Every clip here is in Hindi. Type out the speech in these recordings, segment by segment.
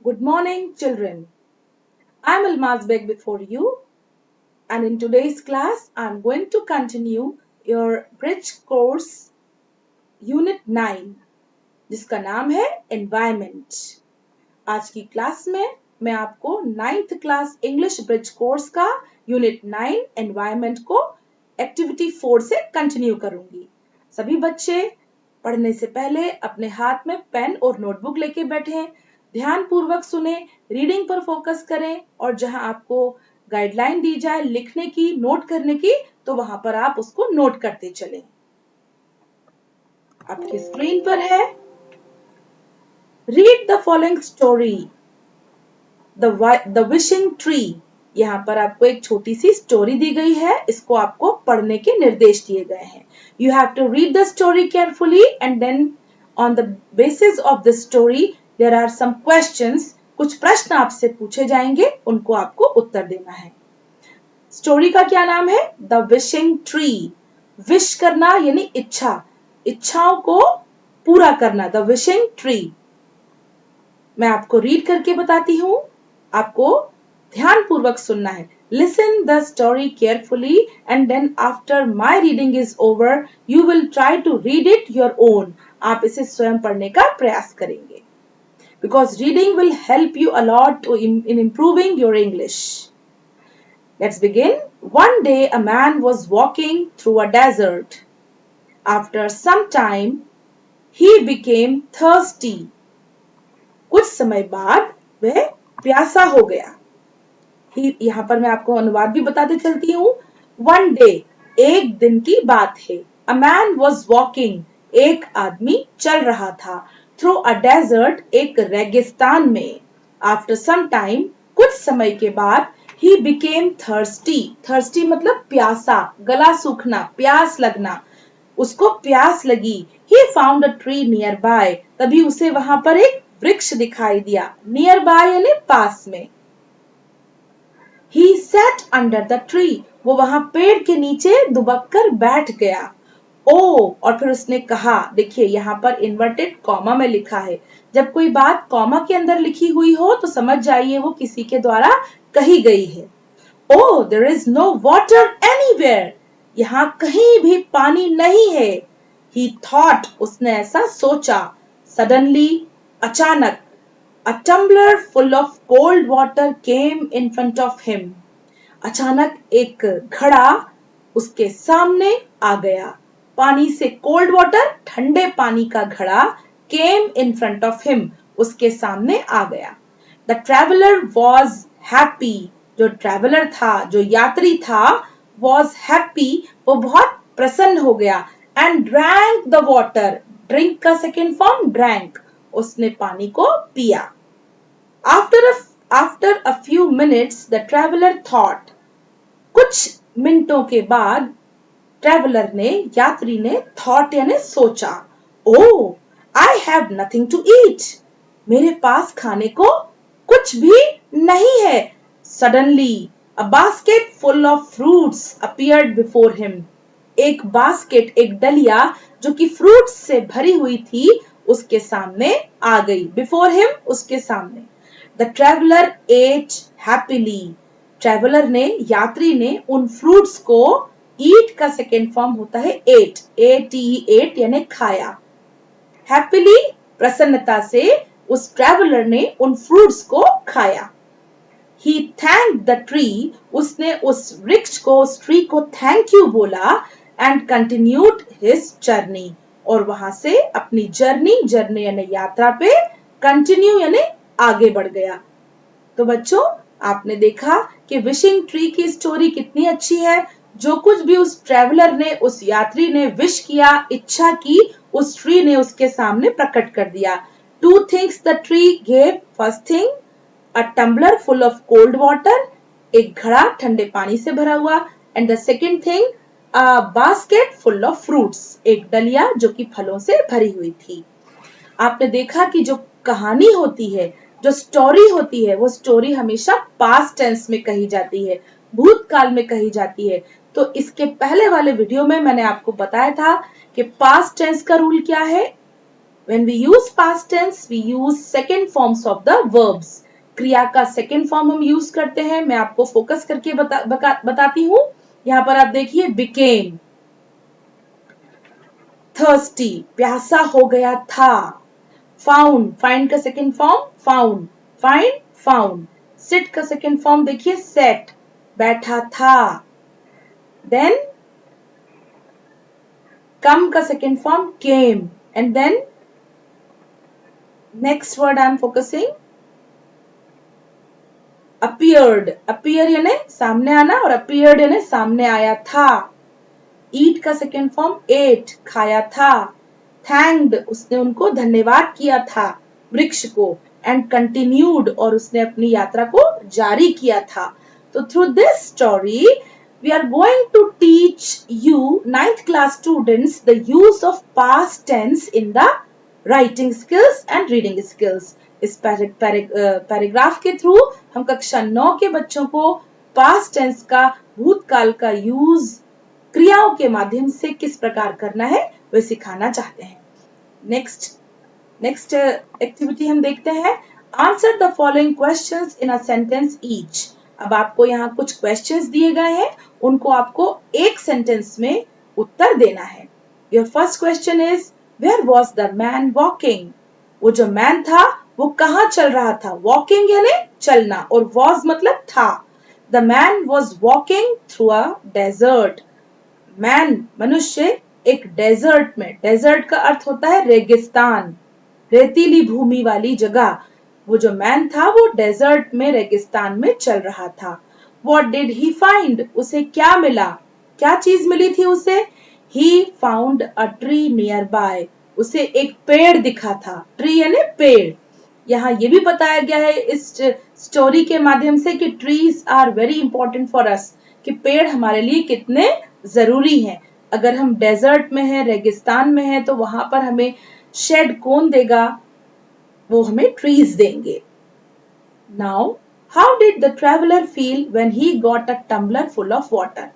Good morning, children. I'm Almaz Beg before you, and in today's class, I'm going to continue your bridge course Unit 9, जिसका नाम है Environment. आज की क्लास में मैं आपको 9th class English bridge course का यूनिट 9 एनवायरनमेंट को एक्टिविटी 4 से कंटिन्यू करूंगी. सभी बच्चे पढ़ने से पहले अपने हाथ में पेन और नोटबुक लेके बैठें, ध्यान पूर्वक सुने, रीडिंग पर फोकस करें और जहां आपको गाइडलाइन दी जाए लिखने की, नोट करने की, तो वहां पर आप उसको नोट करते चलें. आपकी स्क्रीन पर है. Read the following story the wishing tree. यहाँ पर आपको एक छोटी सी स्टोरी दी गई है, इसको आपको पढ़ने के निर्देश दिए गए हैं. You have to read the story carefully and then on the basis of the story there are some questions. कुछ प्रश्न आपसे पूछे जाएंगे, उनको आपको उत्तर देना है. स्टोरी का क्या नाम है? The wishing tree. विश करना यानी इच्छा, इच्छाओं को पूरा करना. The wishing tree. मैं आपको रीड करके बताती हूँ, आपको ध्यान पूर्वक सुनना है. Listen the story carefully and then after my reading is over, you will try to read it your own. आप इसे स्वयं पढ़ने का प्रयास करेंगे. Because reading will help you a lot in improving your English. Let's begin. One day a man was walking through a desert. After some time, he became thirsty. कुछ समय बाद वह प्यासा हो गया. यहाँ पर मैं आपको अनुवाद भी बताते चलती हूँ. वन डे, एक दिन की बात है. अ मैन वॉज वॉकिंग, एक आदमी चल रहा था. थ्रू अ डेजर्ट, एक रेगिस्तान में. आफ्टर सम टाइम, कुछ समय के बाद, ही बिकेम थर्स्टी. थर्स्टी मतलब प्यासा, गला सूखना, प्यास लगना. उसको प्यास लगी. He found a tree near by. तभी उसे वहां पर एक वृक्ष दिखाई दिया. नियर बाय यानी पास में. He sat under the tree. वो वहां पेड़ के नीचे दुबक कर बैठ गया. ओ, और फिर उसने कहा, देखिए यहाँ पर इन्वर्टेड कॉमा में लिखा है. जब कोई बात कॉमा के अंदर लिखी हुई हो तो समझ जाइए वो किसी के द्वारा कही गई है. Oh, there is no water anywhere. यहाँ कहीं भी पानी नहीं है. He thought, उसने ऐसा सोचा. Suddenly, अचानक, a tumbler full of cold water came in front of him. अचानक एक घड़ा उसके सामने आ गया. पानी से कोल्ड वाटर, ठंडे पानी का घड़ा, came in front of him, उसके सामने आ गया. The traveler was happy. जो ट्रैवलर था, जो यात्री था, was happy, वो बहुत प्रसन्न हो गया. And drank the water. Drink का सेकेंड फॉर्म drank. उसने पानी को पिया. After a few minutes, the traveler thought. कुछ मिनटों के बाद ट्रैवलर ने, यात्री ने, थॉट यानी सोचा. Oh, I have nothing to eat. मेरे पास खाने को कुछ भी नहीं है. Suddenly, a basket full of fruits appeared before him. एक बास्केट, एक डलिया जो कि फ्रूट्स से भरी हुई थी, उसके सामने आ गई. Before him, उसके सामने. The traveler ate happily. Traveller ने, यात्री ने उन फ्रूट्स को, ईट का सेकेंड फॉर्म होता है एट. एट यानी खाया. हैप्पीली, प्रसन्नता से उस ट्रैवलर ने उन फ्रूट्स को खाया. He thanked the tree. उसने उस वृक्ष को, उस ट्री को थैंक यू बोला. And continued his journey. और वहां से अपनी जर्नी यानी यात्रा पे, कंटिन्यू यानी आगे बढ़ गया. तो बच्चों, आपने देखा कि विशिंग ट्री की स्टोरी कितनी अच्छी है. जो कुछ भी उस ट्रैवलर ने, उस यात्री ने विश किया, इच्छा की, उस ट्री ने उसके सामने प्रकट कर दिया. 2 things the tree gave. First thing, a tumbler full of cold water. एक घड़ा ठंडे पानी से भरा हुआ. And the second thing, a basket full of fruits. एक डलिया जो कि फलों से भरी हुई थी. आपने देखा कि जो कहानी होती है, जो स्टोरी होती है, वो स्टोरी हमेशा पास्ट टेंस में कही जाती है, भूतकाल में कही जाती है. तो इसके पहले वाले वीडियो में मैंने आपको बताया था कि पास्ट टेंस का रूल क्या है. When we use past tense, we use second forms of the verbs. क्रिया का सेकेंड फॉर्म हम यूज करते हैं. मैं आपको फोकस करके बताती हूँ. यहाँ पर आप देखिए became, thirsty, प्यासा हो गया था. found, find का second form found, find, found. sit का सेकेंड फॉर्म देखिए sat, बैठा था. then come का second form came, and then next word I am focusing, appeared. appear यानी सामने आना और appeared यानी सामने आया था. eat का सेकेंड फॉर्म ate, खाया था. thanked, उसने उनको धन्यवाद किया था, वृक्ष को. and continued, और उसने अपनी यात्रा को जारी किया था. तो through this story we are going to teach you 9th class students the use of past tense in the writing skills and reading skills. इस पैराग्राफ के थ्रू हम कक्षा 9 के बच्चों को पास्ट टेंस का, भूतकाल का यूज क्रियाओं के माध्यम से किस प्रकार करना है वे सिखाना चाहते हैं. नेक्स्ट एक्टिविटी हम देखते हैं. Answer the following questions in a sentence each. अब आपको यहाँ कुछ क्वेश्चंस दिए गए हैं, उनको आपको एक सेंटेंस में उत्तर देना है. Your first question is where was the man walking. वो जो मैन था वो कहाँ चल रहा था. वॉकिंग यानी चलना और वॉज मतलब था. The man was walking through a desert. Man मनुष्य एक डेजर्ट में, डेजर्ट का अर्थ होता है रेगिस्तान, रेतीली भूमि वाली जगह. वो जो मैन था वो डेजर्ट में, रेगिस्तान में चल रहा था. What did he find? उसे क्या मिला, क्या चीज मिली थी उसे. He found a tree nearby. उसे एक पेड़ दिखा था. ट्री यानी पेड़. यहाँ ये भी बताया गया है इस स्टोरी के माध्यम से कि trees are very important for us, कि पेड़ हमारे लिए कितने जरूरी हैं. अगर हम डेजर्ट में हैं, रेगिस्तान में हैं, तो वहां पर हमें शेड कौन देगा, वो हमें ट्रीज देंगे. Now how did the traveller feel when he got a tumbler full of water.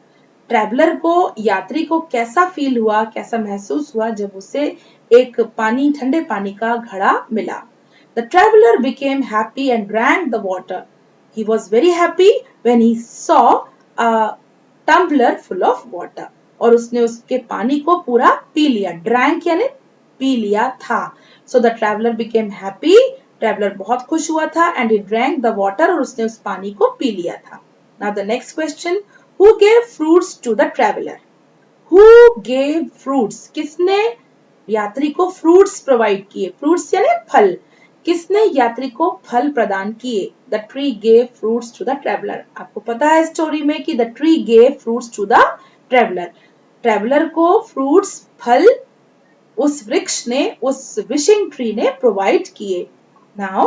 Traveller को, यात्री को कैसा फील हुआ, कैसा महसूस हुआ जब उसे एक पानी, ठंडे पानी का घड़ा मिला. The traveller became happy and drank the water. He was very happy when he saw a tumbler full of water. और उसने उसके पानी को पूरा पी लिया. ड्रैंक यानी पी लिया था. So the traveler became happy. Traveller बहुत खुश हुआ था. And he drank the water, और उसने उस पानी को पी लिया था. Now the next question, who gave fruits to the traveler? Who gave fruits? किसने यात्री को fruits provide किए. fruits यानी फल. किसने यात्री को फल प्रदान किए. The tree gave fruits to the traveler. आपको पता है स्टोरी में कि the tree gave fruits to the traveler. Traveller को fruits, फल, उस वृक्ष ने, उस विशिंग ट्री ने प्रोवाइड किए. Now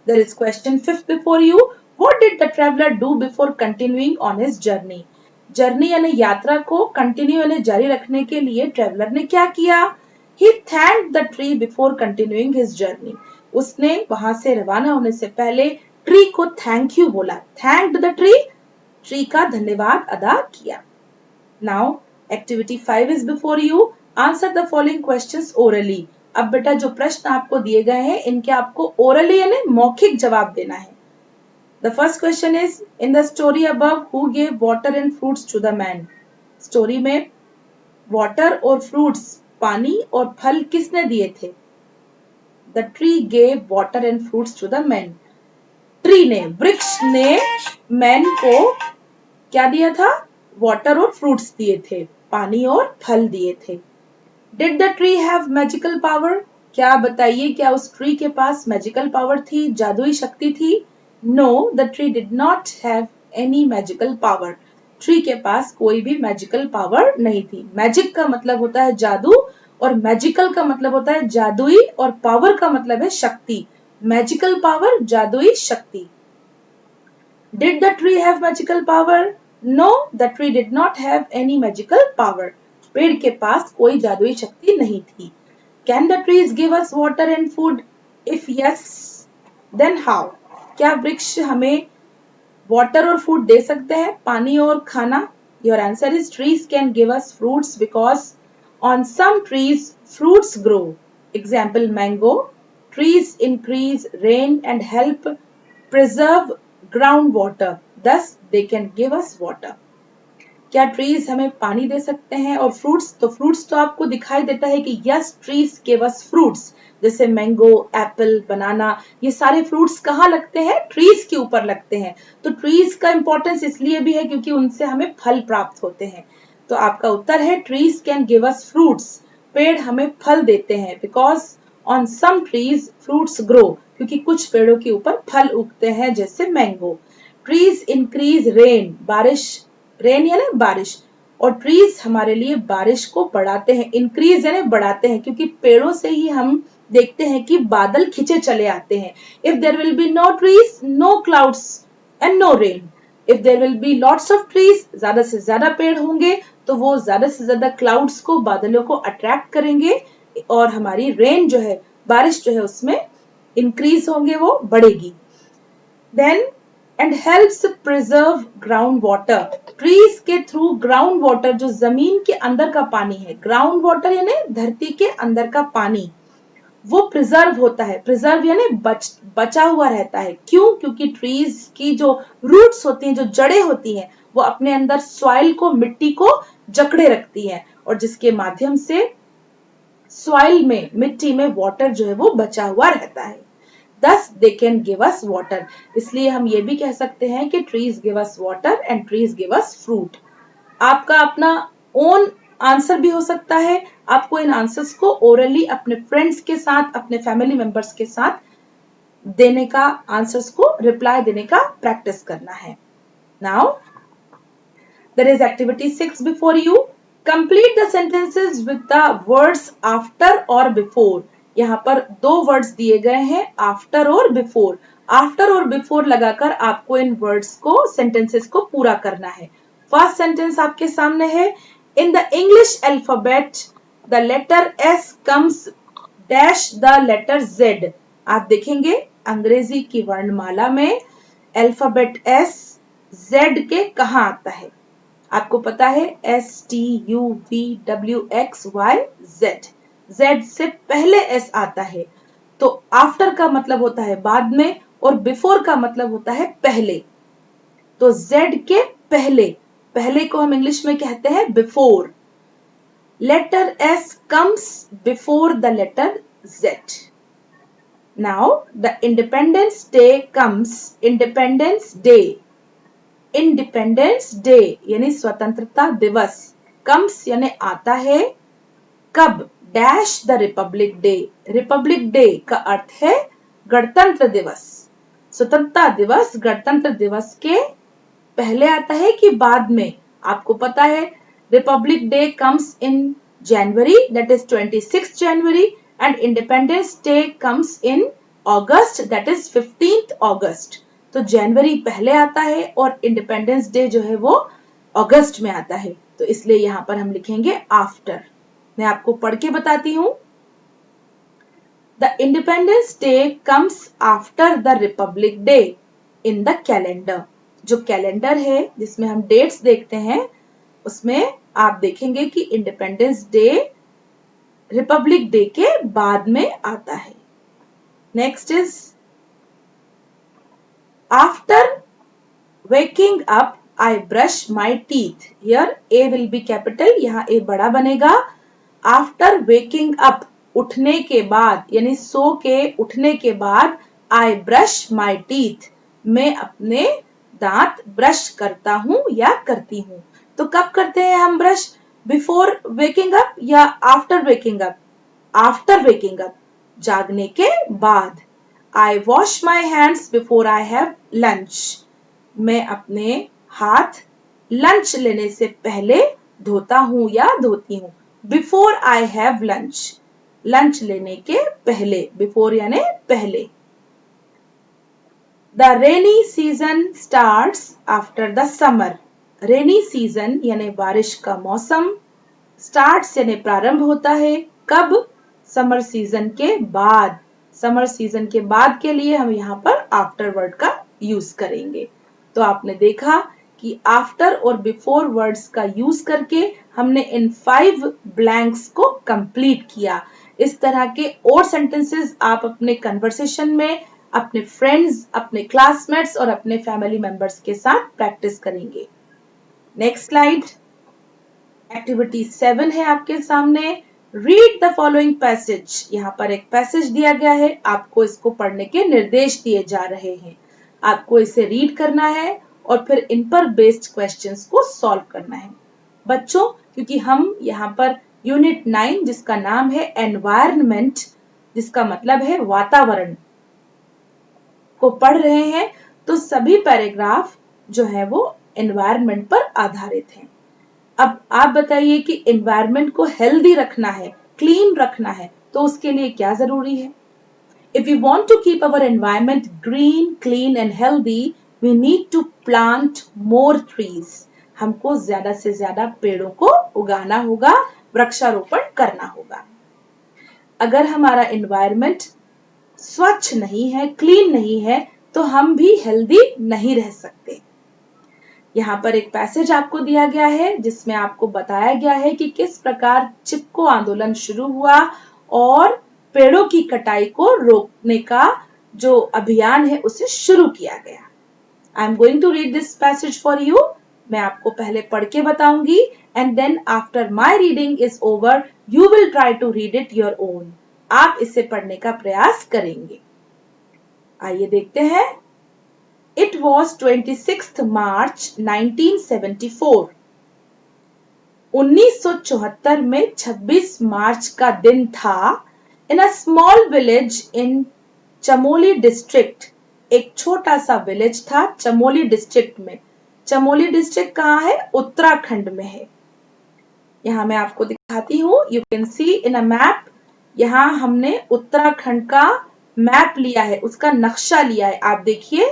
there is question 5th before you. What did the traveller do before continuing on his journey. Journey यानी यात्रा को कंटिन्यू यानी जारी रखने के लिए ट्रेवलर ने क्या किया. He thanked the tree before continuing his journey. उसने वहां से रवाना होने से पहले ट्री को थैंक यू बोला. थैंक्ड द ट्री, ट्री का धन्यवाद अदा किया. Now activity 5 is before you. Answer the following questions orally. अब बेटा जो प्रश्न आपको दिए गए हैं इनके आपको ओरली यानी मौखिक जवाब देना है. The first question is in the story above who gave water and fruits to the man. Story में वाटर और फ्रूट्स, पानी और फल किसने दिए थे. The tree gave water and fruits to the man. Tree ने, वृक्ष ने मैन को क्या दिया था. वाटर और फ्रूट्स दिए थे, पानी और फल दिए थे. Did the tree have magical power? क्या बताइए, क्या उस ट्री के पास मैजिकल पावर थी, जादुई शक्ति थी. No, the tree did not have any magical power. Tree के पास कोई भी मैजिकल पावर नहीं थी. मैजिक का मतलब होता है जादू और मैजिकल का मतलब होता है जादुई, और पावर का मतलब है शक्ति. मैजिकल पावर, जादुई शक्ति. Did the tree have magical power? No, the tree did not have any magical power. पेड़ के पास कोई जादुई शक्ति नहीं थी. Can the trees give us water and food? If yes, then how? क्या वृक्ष हमें वाटर और फूड दे सकते हैं, पानी और खाना. Your answer is trees can give us fruits because on some trees fruits grow. Example mango. Trees increase rain and help preserve groundwater. Thus they can give us water. क्या ट्रीज हमें पानी दे सकते हैं? और फ्रूट्स तो आपको दिखाई देता है कि yes trees give us fruits, जैसे मैंगो, एप्पल, बनाना, ये सारे फ्रूट्स कहाँ लगते हैं? ट्रीज के ऊपर लगते हैं। तो ट्रीज का इंपॉर्टेंस इसलिए भी है क्योंकि उनसे हमें फल प्राप्त होते हैं। तो आपका उत्तर है trees can give us fruits, पेड़ हमें फल देते हैं। Because on some trees fruits grow, क्योंकि कुछ पेड़ों के ऊपर फल उगते हैं जैसे मैंगो। ट्रीज इंक्रीज रेन, बारिश, रेन यानी बारिश, और ट्रीज हमारे लिए बारिश को बढ़ाते हैं। इंक्रीज यानी बढ़ाते हैं, क्योंकि पेड़ों से ही हम देखते हैं कि बादल खिंचे चले आते हैं। If there will be no trees, no clouds and no rain. If there will be lots of trees, ज्यादा से ज्यादा पेड़ होंगे तो वो ज्यादा से ज्यादा क्लाउड्स को, बादलों को अट्रैक्ट करेंगे, और हमारी रेन जो है, बारिश जो है, उसमें इंक्रीज होंगे, वो बढ़ेगी। Then and helps preserve ground water. Trees के थ्रू ग्राउंड वाटर, जो जमीन के अंदर का पानी है, ग्राउंड वाटर यानी धरती के अंदर का पानी, वो प्रिजर्व होता है। प्रिजर्व यानी बचा हुआ रहता है। क्यों? क्योंकि ट्रीज की जो रूट्स होती हैं, जो जड़ें होती हैं, वो अपने अंदर सॉइल को, मिट्टी को जकड़े रखती हैं, और जिसके माध्यम से सॉइल में, मिट्टी में वाटर जो है वो बचा हुआ रहता है। Thus they can give us water. इसलिए हम ये भी कह सकते हैं कि trees give us water and trees give us fruit. आपका अपना own आंसर भी हो सकता है। आपको इन आंसर्स को ओरली अपने फ्रेंड्स के साथ, अपने फैमिली मेंबर्स के साथ देने का, आंसर्स को रिप्लाई देने का प्रैक्टिस करना है। Now there is activity 6 before you. Complete the sentences with the words after or before. यहाँ पर दो वर्ड्स दिए गए हैं, आफ्टर और बिफोर। आफ्टर और बिफोर लगाकर आपको इन वर्ड्स को, सेंटेंसेस को पूरा करना है। फर्स्ट सेंटेंस आपके सामने है, in the English alphabet the letter S comes dash the letter Z. आप देखेंगे अंग्रेजी की वर्णमाला में अल्फाबेट एस जेड के कहाँ आता है? आपको पता है STUVWXY Z, Z से पहले S आता है। तो आफ्टर का मतलब होता है बाद में, और बिफोर का मतलब होता है पहले। तो Z के पहले, पहले को हम इंग्लिश में कहते हैं before. Letter S comes before the letter Z. Now the Independence Day comes, Independence Day, independence day यानी स्वतंत्रता दिवस, कम्स यानी आता है, कब? Dash the Republic day. Republic day का अर्थ है गणतंत्र दिवस। स्वतंत्रता दिवस गणतंत्र दिवस के पहले आता है कि बाद में? आपको पता है Republic day comes in January, that is 26 January, and independence day comes in August, that is 15 अगस्त। तो जनवरी पहले आता है और इंडिपेंडेंस डे जो है वो अगस्त में आता है। तो इसलिए यहां पर हम लिखेंगे आफ्टर। मैं आपको पढ़ के बताती हूं। The independence day comes after the Republic day in the calendar. जो कैलेंडर है जिसमें हम डेट्स देखते हैं, उसमें आप देखेंगे कि इंडिपेंडेंस डे रिपब्लिक डे के बाद में आता है। Next is After waking up, I brush my teeth. Here A will be capital, यहाँ A बड़ा बनेगा। After waking up, उठने के बाद, यानी सो के उठने के बाद, I brush my teeth, मैं अपने दांत ब्रश करता हूँ या करती हूँ। तो कब करते हैं हम ब्रश? बिफोर वेकिंग अप या after waking up? After waking up, जागने के बाद। I wash my hands before I have lunch. मैं अपने हाथ लंच लेने से पहले धोता हूँ या धोती हूँ। Before I have lunch, lunch लेने के पहले, before यानी पहले। The rainy season starts after the summer. Rainy season यानी बारिश का मौसम, starts यानी प्रारंभ होता है, कब? समर सीजन के बाद। समर सीजन के बाद के लिए हम यहाँ पर आफ्टर वर्ड का यूज करेंगे। तो आपने देखा कि आफ्टर और बिफोर वर्ड्स का यूज करके हमने इन 5 ब्लैंक्स को कंप्लीट किया। इस तरह के और सेंटेंसेस आप अपने कन्वर्सेशन में अपने फ्रेंड्स, अपने क्लासमेट्स और अपने फैमिली मेंबर्स के साथ प्रैक्टिस करेंगे। नेक्स्ट स्लाइड, एक्टिविटी 7 है आपके सामने। Read the following passage. यहाँ पर एक पैसेज दिया गया है, आपको इसको पढ़ने के निर्देश दिए जा रहे हैं। आपको इसे रीड करना है और फिर इन पर बेस्ड क्वेश्चंस को सॉल्व करना है। बच्चों, क्योंकि हम यहाँ पर यूनिट 9 जिसका नाम है एनवायरनमेंट, जिसका मतलब है वातावरण, को पढ़ रहे हैं, तो सभी पैराग्राफ जो है वो एनवायरनमेंट पर आधारित हैं। अब आप बताइए कि एनवायरनमेंट को हेल्दी रखना है, क्लीन रखना है, तो उसके लिए क्या जरूरी है? If we want to keep our environment green, clean and healthy, we need to plant more trees. हमको ज्यादा से ज्यादा पेड़ों को उगाना होगा, वृक्षारोपण करना होगा। अगर हमारा एनवायरनमेंट स्वच्छ नहीं है, क्लीन नहीं है, तो हम भी हेल्दी नहीं रह सकते। यहाँ पर एक पैसेज आपको दिया गया है जिसमें आपको बताया गया है कि किस प्रकार चिपको आंदोलन शुरू हुआ और पेड़ों की कटाई को रोकने का जो अभियान है उसे शुरू किया गया। I am going to read this passage for you. मैं आपको पहले पढ़ के बताऊंगी and then after my reading is over you will try to read it your own. आप इसे पढ़ने का प्रयास करेंगे। आइए देखते हैं। It was 26th March 1974. 1974 में 26 मार्च का दिन था। In a small village in Chamoli district, एक छोटा सा विलेज था चमोली डिस्ट्रिक्ट में। चमोली डिस्ट्रिक्ट कहाँ है? उत्तराखंड में है। यहाँ मैं आपको दिखाती हूँ, you can C in a map. यहाँ हमने उत्तराखंड का मैप लिया है, उसका नक्शा लिया है। आप देखिए,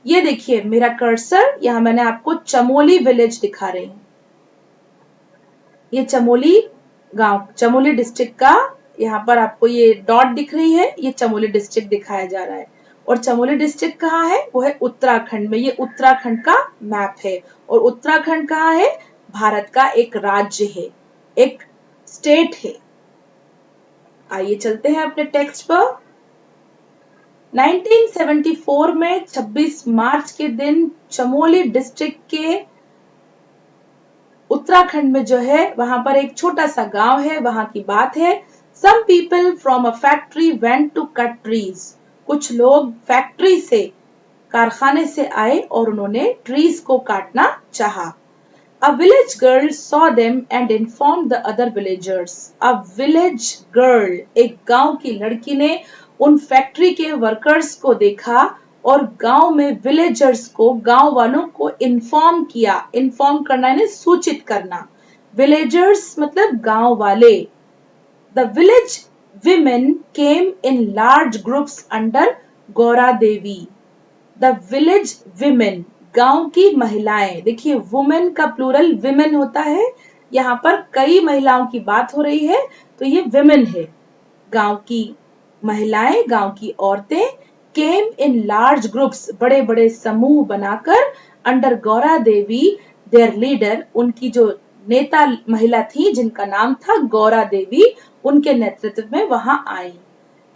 ये देखिए मेरा कर्सर, यहाँ मैंने आपको चमोली विलेज दिखा रही हूँ। ये चमोली गांव, चमोली डिस्ट्रिक्ट का, यहाँ पर आपको ये डॉट दिख रही है, ये चमोली डिस्ट्रिक्ट दिखाया जा रहा है। और चमोली डिस्ट्रिक्ट कहाँ है? वो है उत्तराखंड में। ये उत्तराखंड का मैप है। और उत्तराखंड कहाँ है? भारत का एक राज्य है, एक स्टेट है। आइए चलते हैं अपने टेक्स्ट पर। 1974 में 26 मार्च के दिन चमोली डिस्ट्रिक्ट के उत्तराखंड में जो है वहां पर एक छोटा सा गांव है, वहां की बात है। Some people from a factory went to cut trees. कुछ लोग फैक्ट्री से, कारखाने से आए और उन्होंने ट्रीज को काटना चाहा। A village girl saw them and informed the other villagers. A village girl, एक गांव की लड़की ने उन फैक्ट्री के वर्कर्स को देखा और गांव में विलेजर्स को, गांव वालों को इन्फॉर्म किया। इन्फॉर्म करना यानी सूचित करना। विलेजर्स मतलब गांव वाले। The village women came in large groups under Gaura Devi. The village women, गांव की महिलाएं। देखिए वुमेन का प्लूरल विमेन होता है, यहाँ पर कई महिलाओं की बात हो रही है, तो ये विमेन है। गांव की महिलाएं, गांव की औरतें केम इन लार्ज ग्रुप्स, बड़े बड़े समूह बनाकर, under Gaura Devi there leader, उनकी जो नेता महिला थी जिनका नाम था गौरा देवी, उनके नेतृत्व में वहां आई।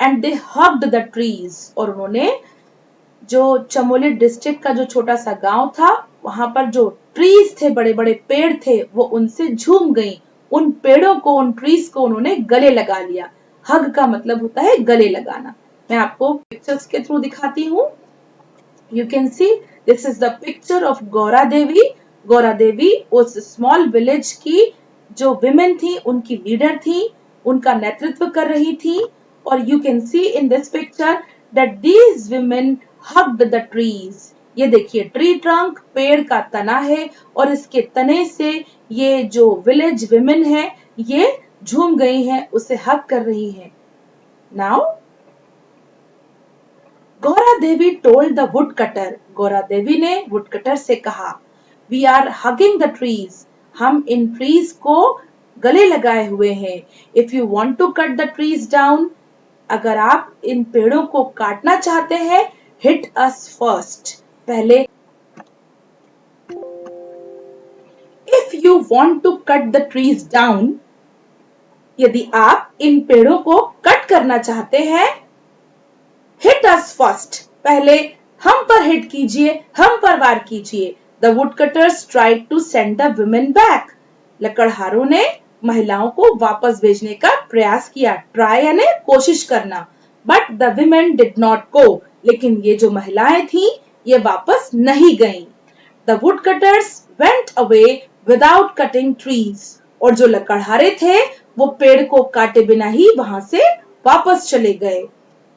And they hugged the trees, और उन्होंने जो चमोली डिस्ट्रिक्ट का जो छोटा सा गांव था वहां पर जो ट्रीज थे, बड़े बड़े पेड़ थे, वो उनसे झूम गई। उन पेड़ों को, उन ट्रीज को उन्होंने गले लगा लिया। हग का मतलब होता है गले लगाना। मैं आपको पिक्चर्स के थ्रू दिखाती हूँ। You can see this is the picture of Gaura Devi. Gaura Devi उस स्मॉल विलेज की जो विमेन थी, उनकी लीडर थी, उनका नेतृत्व कर रही थी। और you can C in this picture that these women hugged the trees. ये देखिए ट्री ट्रंक, पेड़ का तना है और इसके तने से ये जो विलेज विमेन है ये झूम गई हैं, उसे हग कर रही हैं। Now Gaura Devi told the woodcutter, Gaura Devi ने वुड कटर से कहा, we are hugging the trees, हम इन ट्रीज को गले लगाए हुए हैं। If you want to cut the trees down, अगर आप इन पेड़ों को काटना चाहते हैं, hit us first, पहले। If you want to cut the trees down, यदि आप इन पेड़ों को कट करना चाहते हैं, हिट अस फर्स्ट, पहले हम पर हिट कीजिए, हम पर वार कीजिए। The woodcutters tried to send the women back, लकड़हारों ने महिलाओं को वापस भेजने का प्रयास किया। ट्राई यानी कोशिश करना। But the women did not go, लेकिन ये जो महिलाएं थी ये वापस नहीं गईं। The woodcutters went away without cutting trees, और जो लकड़हारे थे वो पेड़ को काटे बिना ही वहां से वापस चले गए।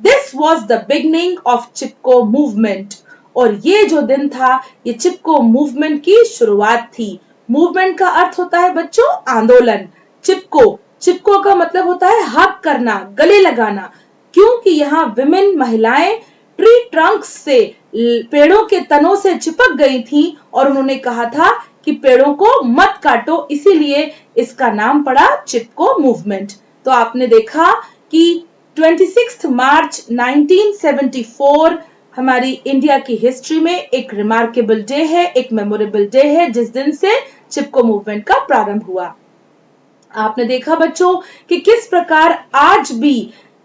This was the beginning of Chipko movement, और ये जो दिन था ये चिपको मूवमेंट की शुरुआत थी। मूवमेंट का अर्थ होता है बच्चों आंदोलन। चिपको, चिपको का मतलब होता है हक करना, गले लगाना, क्योंकि यहाँ विमेन महिलाएं ट्री ट्रंक्स से, पेड़ों के तनों से चिपक गई थी और उन्होंने कहा था कि पेड़ों को मत काटो, इसीलिए इसका नाम पड़ा चिपको मूवमेंट। तो आपने देखा कि 26 मार्च 1974 हमारी इंडिया की हिस्ट्री में एक रिमार्केबल डे है, एक मेमोरेबल डे है, जिस दिन से चिपको मूवमेंट का प्रारंभ हुआ। आपने देखा बच्चों कि किस प्रकार आज भी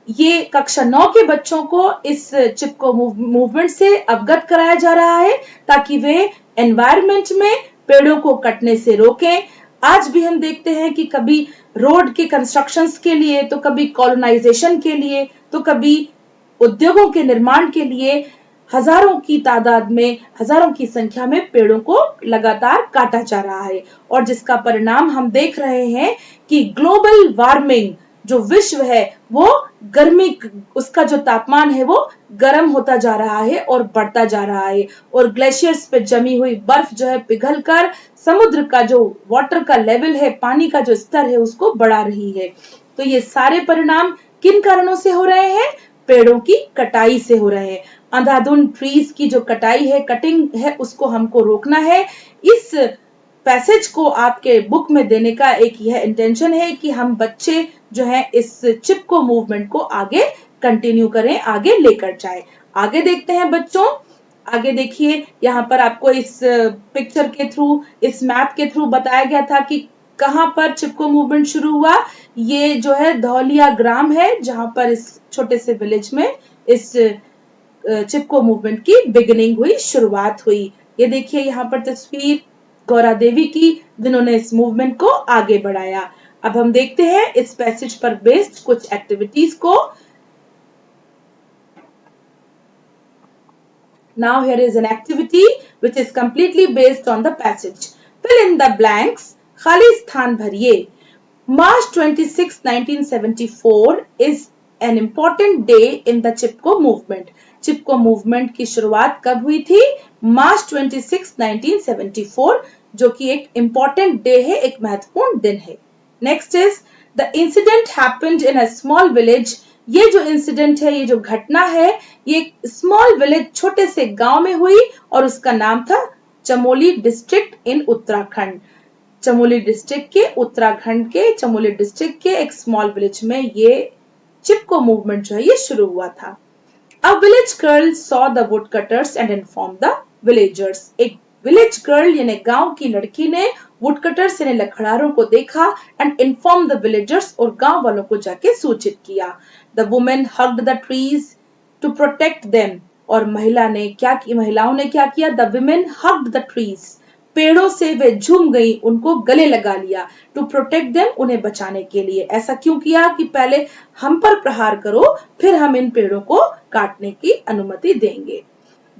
ये कक्षा 9 के बच्चों को इस चिपको मूवमेंट से अवगत कराया जा रहा है ताकि वे एनवायरनमेंट में पेड़ों को कटने से रोकें। आज भी हम देखते हैं कि कभी रोड के कंस्ट्रक्शंस के लिए, तो कभी कॉलोनाइजेशन के लिए, तो कभी उद्योगों के निर्माण के लिए हजारों की तादाद में, हजारों की संख्या में पेड़ों को लगातार काटा जा रहा है, और जिसका परिणाम हम देख रहे हैं कि ग्लोबल वार्मिंग जो विश्व है वो गर्मी, उसका जो तापमान है वो गर्म होता जा रहा है और बढ़ता जा रहा है, और ग्लेशियर्स पे जमी हुई बर्फ जो है पिघलकर समुद्र का जो वाटर का लेवल है, पानी का जो स्तर है, उसको बढ़ा रही है। तो ये सारे परिणाम किन कारणों से हो रहे हैं? पेड़ों की कटाई से हो रहे हैं। अंधाधुंध ट्रीज की जो कटाई है, कटिंग है, उसको हमको रोकना है। इस पैसेज को आपके बुक में देने का एक यह इंटेंशन है कि हम बच्चे जो है इस चिपको मूवमेंट को आगे कंटिन्यू करें, आगे लेकर जाएं। आगे देखते हैं बच्चों, आगे देखिए, यहाँ पर आपको इस पिक्चर के थ्रू, इस मैप के थ्रू बताया गया था कि कहां पर चिपको मूवमेंट शुरू हुआ। ये जो है धौलिया ग्राम है, जहां पर इस छोटे से विलेज में इस चिपको मूवमेंट की बिगिनिंग हुई, शुरुआत हुई। ये देखिए यहाँ पर तस्वीर गौरा देवी की, जिन्होंने इस मूवमेंट को आगे बढ़ाया। अब हम देखते हैं इस पैसेज पर बेस्ड कुछ एक्टिविटीज को। Now here is an activity which is completely based on the passage. Fill in the blanks. खाली स्थान भरिए। March 26, 1974 is an important day in the Chipko movement. Chipko movement की शुरुआत कब हुई थी? मार्च 26, 1974, जो कि एक इंपॉर्टेंट डे है, एक महत्वपूर्ण दिन है। Next is the incident happened in a small village. ये जो इंसिडेंट है, ये जो घटना है, ये स्मॉल विलेज, छोटे से गांव में हुई, और उसका नाम था Chamoli district in Uttarakhand. Chamoli district के, उत्तराखंड के चमोली डिस्ट्रिक्ट के एक स्मॉल विलेज में ये चिपको मूवमेंट जो है ये शुरू हुआ था। A village girl saw the woodcutters and informed the villagers. एक विलेज गर्ल यानी गांव की लड़की ने वुडकटर्स यानी लकड़हारों को देखा एंड इन्फॉर्म द विलेजर्स, और गांव वालों को जाके सूचित किया। The women hugged the trees to protect them, और महिलाओं ने क्या किया? The women hugged the trees, पेड़ों से वे झूम गई, उनको गले लगा लिया। टू प्रोटेक्ट देम, उन्हें बचाने के लिए। ऐसा क्यों किया कि पहले हम पर प्रहार करो, फिर हम इन पेड़ों को काटने की अनुमति देंगे।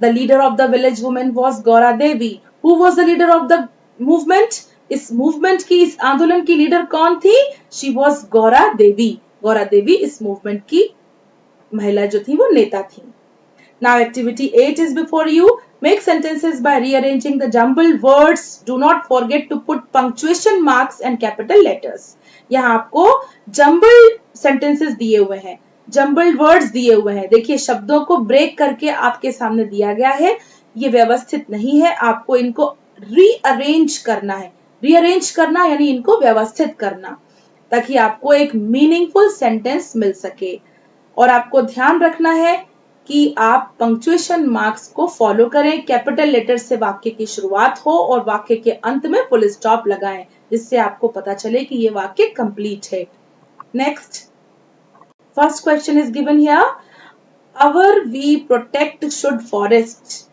The leader of the village women was Gaura Devi. Who was the leader of the movement? इस मूवमेंट की, इस आंदोलन की लीडर कौन थी? She was Gaura Devi. गौरा देवी इस मूवमेंट की महिला जो थी वो नेता थी। Now activity 8 is before you. Make sentences by rearranging the jumbled words. Do not forget to put punctuation marks and capital letters. यहाँ आपको jumbled sentences दिए हुए हैं, jumbled words दिए हुए हैं। देखिए शब्दों को ब्रेक करके आपके सामने दिया गया है, ये व्यवस्थित नहीं है, आपको इनको रीअरेंज करना है। रीअरेंज करना यानी इनको व्यवस्थित करना, ताकि आपको एक मीनिंगफुल सेंटेंस मिल सके। और आपको ध्यान रखना है कि आप पंक्चुएशन मार्क्स को फॉलो करें। कैपिटल लेटर से वाक्य की शुरुआत हो और वाक्य के अंत में फुल स्टॉप लगाएं, जिससे आपको पता चले कि ये वाक्य कंप्लीट है। Next, first question is given here. Our we protect should forest.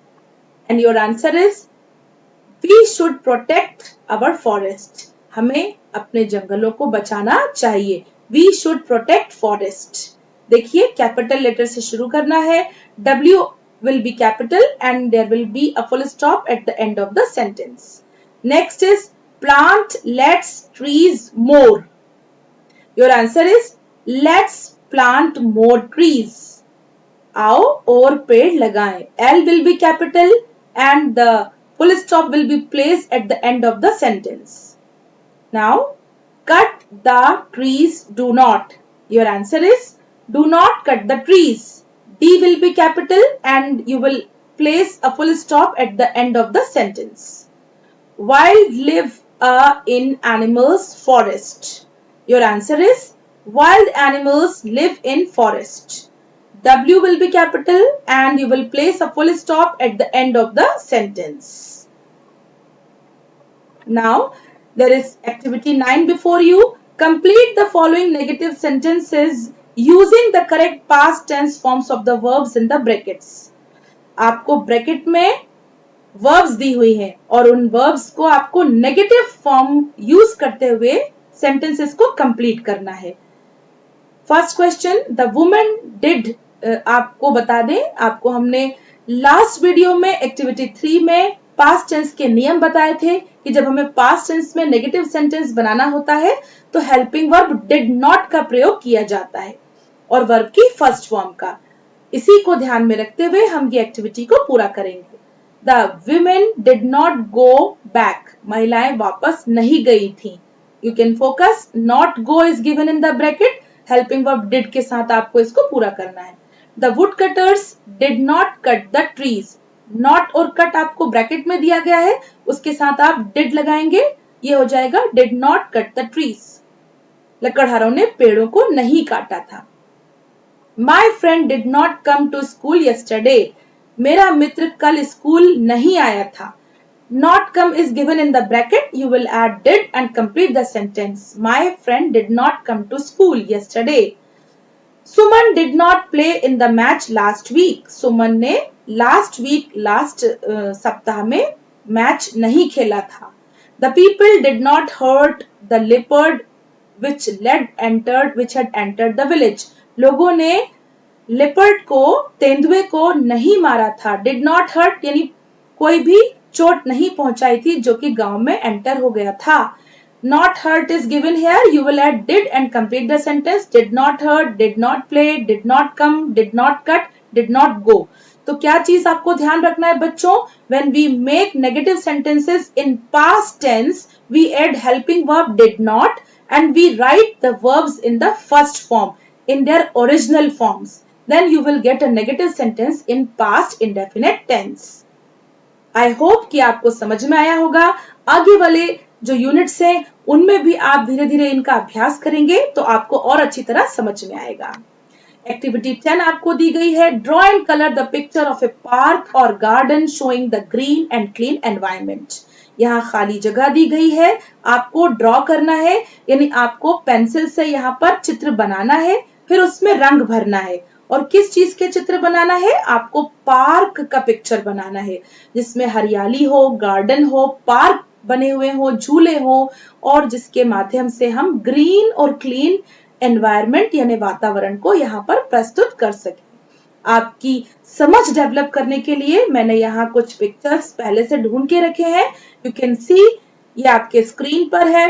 And your answer is we should protect our forest. हमें अपने जंगलों को बचाना चाहिए. We should protect forest. देखिए कैपिटल लेटर से शुरू करना है. W will be capital and there will be a full stop at the end of the sentence. Next is plant less trees more. Your answer is let's plant more trees. आओ और पेड़ लगाएं. L will be capital and the full stop will be placed at the end of the sentence. Now, cut the trees do not. Your answer is do not cut the trees. D will be capital and you will place a full stop at the end of the sentence. Wild live in animals forest. Your answer is wild animals live in forest. W will be capital and you will place a full stop at the end of the sentence. Now, there is activity 9 before you. Complete the following negative sentences using the correct past tense forms of the verbs in the brackets. आपको ब्रैकेट में verbs दी हुई हैं और उन verbs को आपको negative form use करते हुए sentences को complete करना है. First question, the woman did. आपको बता दें, आपको हमने लास्ट वीडियो में एक्टिविटी 3 में पास्ट टेंस के नियम बताए थे कि जब हमें पास्ट टेंस में नेगेटिव सेंटेंस बनाना होता है तो हेल्पिंग वर्ब डिड नॉट का प्रयोग किया जाता है और वर्ब की फर्स्ट फॉर्म का. इसी को ध्यान में रखते हुए हम ये एक्टिविटी को पूरा करेंगे. The women did not go back. महिलाएं वापस नहीं गई थी. You can focus. Not go is given in the bracket. Helping verb did के साथ आपको इसको पूरा करना है. The woodcutters did not cut the trees. Not और cut आपको ब्रैकेट में दिया गया है, उसके साथ आप did लगाएंगे, ये हो जाएगा did not cut the trees. लकड़हारों ने पेड़ों को नहीं काटा था. My friend did not come to school yesterday. मेरा मित्र कल स्कूल नहीं आया था. Not come is given in the bracket. You will add did and complete the sentence. My friend did not come to school yesterday. Suman did not play in the match last week. सुमन ने लास्ट सप्ताह में मैच नहीं खेला था. The people did not hurt the leopard which had entered the village. लोगों ने लेपर्ड को, तेंदुए को नहीं मारा था. Did not hurt यानी कोई भी चोट नहीं पहुंचाई थी जो कि गांव में एंटर हो गया था. Not hurt is given here. You will add did and complete the sentence. Did not hurt, did not play, did not come, did not cut, did not go. तो क्या चीज आपको ध्यान रखना है बच्चों? When we make negative sentences in past tense, we add helping verb did not and we write the verbs in the first form, in their original forms. Then you will get a negative sentence in past indefinite tense. I hope कि आपको समझ में आया होगा. आगे वाले जो यूनिट्स हैं उनमें भी आप धीरे धीरे इनका अभ्यास करेंगे तो आपको और अच्छी तरह समझ में आएगा. एक्टिविटी 10 आपको दी गई है. Draw and colour the picture of a park और garden showing the green and clean environment. यहाँ खाली जगह दी गई है, आपको ड्रॉ करना है यानी आपको पेंसिल से यहाँ पर चित्र बनाना है, फिर उसमें रंग भरना है. और किस चीज के चित्र बनाना है? आपको पार्क का पिक्चर बनाना है जिसमें हरियाली हो, गार्डन हो, पार्क बने हुए हो, झूले हो और जिसके माध्यम से हम ग्रीन और क्लीन एनवायरनमेंट यानी वातावरण को यहाँ पर प्रस्तुत कर सके. आपकी समझ डेवलप करने के लिए मैंने यहाँ कुछ पिक्चर्स पहले से ढूंढ के रखे हैं. यू कैन सी, ये आपके स्क्रीन पर है.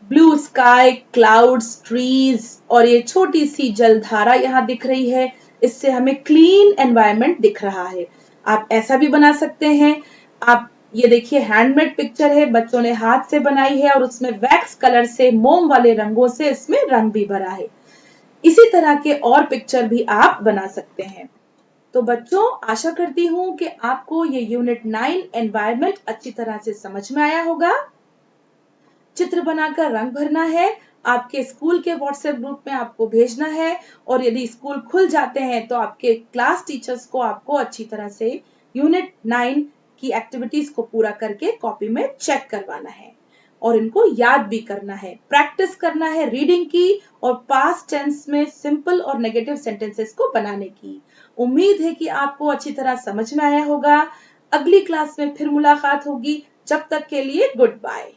ब्लू स्काई, क्लाउड्स, ट्रीज और ये छोटी सी जलधारा यहाँ दिख रही है. इससे हमें क्लीन एनवायरनमेंट दिख रहा है. आप ऐसा भी बना सकते हैं. आप ये देखिए हैंडमेड पिक्चर है, बच्चों ने हाथ से बनाई है और उसमें वैक्स कलर से, मोम वाले रंगों से इसमें रंग भी भरा है. इसी तरह के और पिक्चर भी आप बना सकते हैं. तो बच्चों, आशा करती हूं कि आपको ये यूनिट 9 एनवायरनमेंट अच्छी तरह से समझ में आया होगा. चित्र बनाकर रंग भरना है, आपके स्कूल के व्हाट्सएप ग्रुप में आपको भेजना है और यदि स्कूल खुल जाते हैं तो आपके क्लास टीचर्स को आपको अच्छी तरह से यूनिट 9 की एक्टिविटीज को पूरा करके कॉपी में चेक करवाना है. और इनको याद भी करना है, प्रैक्टिस करना है रीडिंग की और पास्ट टेंस में सिंपल और नेगेटिव सेंटेंसेस को बनाने की। उम्मीद है कि आपको अच्छी तरह समझ में आया होगा। अगली क्लास में फिर मुलाकात होगी। जब तक के लिए गुड बाय।